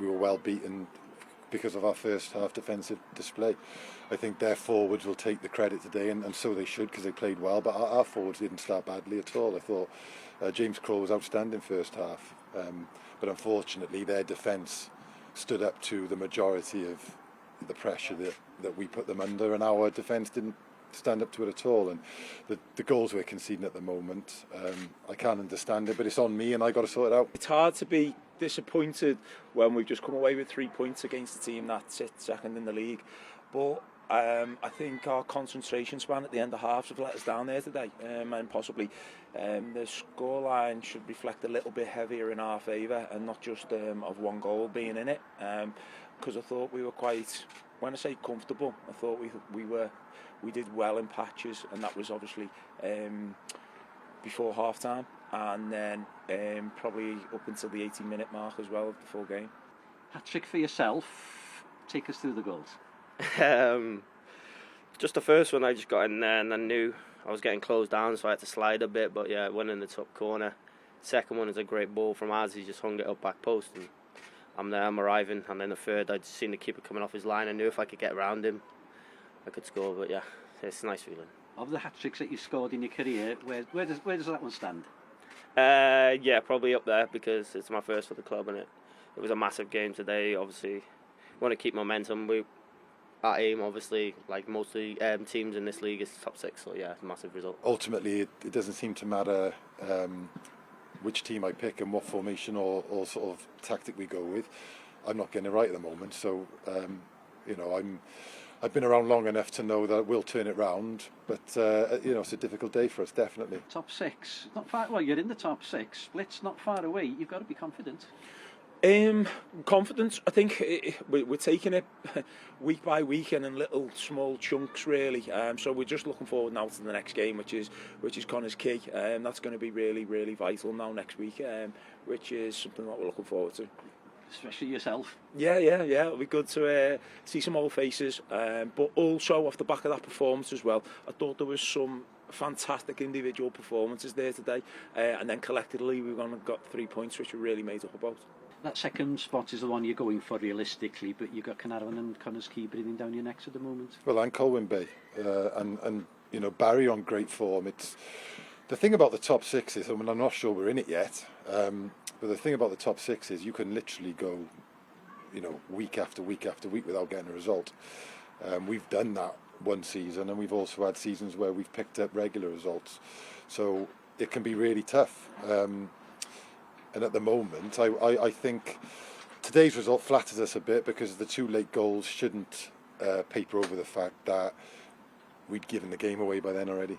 we were well beaten because of our first half defensive display. I think their forwards will take the credit today, and so they should, because they played well, but our forwards didn't start badly at all. I thought James Crowe was outstanding first half, but unfortunately their defence stood up to the majority of the pressure that we put them under, and our defence didn't stand up to it at all. And the goals we're conceding at the moment, I can't understand it, but it's on me and I got to sort it out. It's hard to be disappointed when we've just come away with 3 points against a team that sits second in the league, but I think our concentration span at the end of halves have let us down there today, and possibly the scoreline should reflect a little bit heavier in our favour and not just of one goal being in it, because I thought we were quite, when I say comfortable, I thought we did well in patches, and that was obviously before half time, and then probably up until the 18-minute mark as well of the full game. Hat-trick for yourself. Take us through the goals. Just the first one, I just got in there and I knew I was getting closed down, so I had to slide a bit, but yeah, one in the top corner. Second one is a great ball from Az, he just hung it up back post, and I'm there, I'm arriving. And then the third, I'd seen the keeper coming off his line. I knew if I could get around him I could score, but yeah, it's a nice feeling. Of the hat-tricks that you've scored in your career, where does that one stand? Yeah, probably up there, because it's my first for the club, and it was a massive game today. Obviously want to keep momentum. Our aim, obviously, like most of the teams in this league, is top 6, so yeah, it's a massive result. Ultimately, it doesn't seem to matter which team I pick and what formation or sort of tactic we go with. I'm not getting it right at the moment, so I've been around long enough to know that we'll turn it round, but it's a difficult day for us, definitely. Top 6, not far. Well, you're in the top 6. Split's not far away. You've got to be confident. Confidence, I think we're taking it week by week and in little small chunks, really. So we're just looking forward now to the next game, which is Connor's Key. That's going to be really, really vital now next week, which is something that we're looking forward to. Especially yourself. Yeah. It'll be good to see some old faces, but also off the back of that performance as well. I thought there was some fantastic individual performances there today, and then collectively we've got 3 points, which we really made up about. That second spot is the one you're going for realistically, but you've got Carnarvon and Connors Key breathing down your necks at the moment. Well, and Colwyn Bae, and Barry on great form. It's the thing about the top 6 is, I mean, I'm not sure we're in it yet, but the thing about the top 6 is you can literally go, week after week after week without getting a result. We've done that one season, and we've also had seasons where we've picked up regular results, so it can be really tough. And at the moment, I think today's result flatters us a bit, because the 2 late goals shouldn't paper over the fact that we'd given the game away by then already.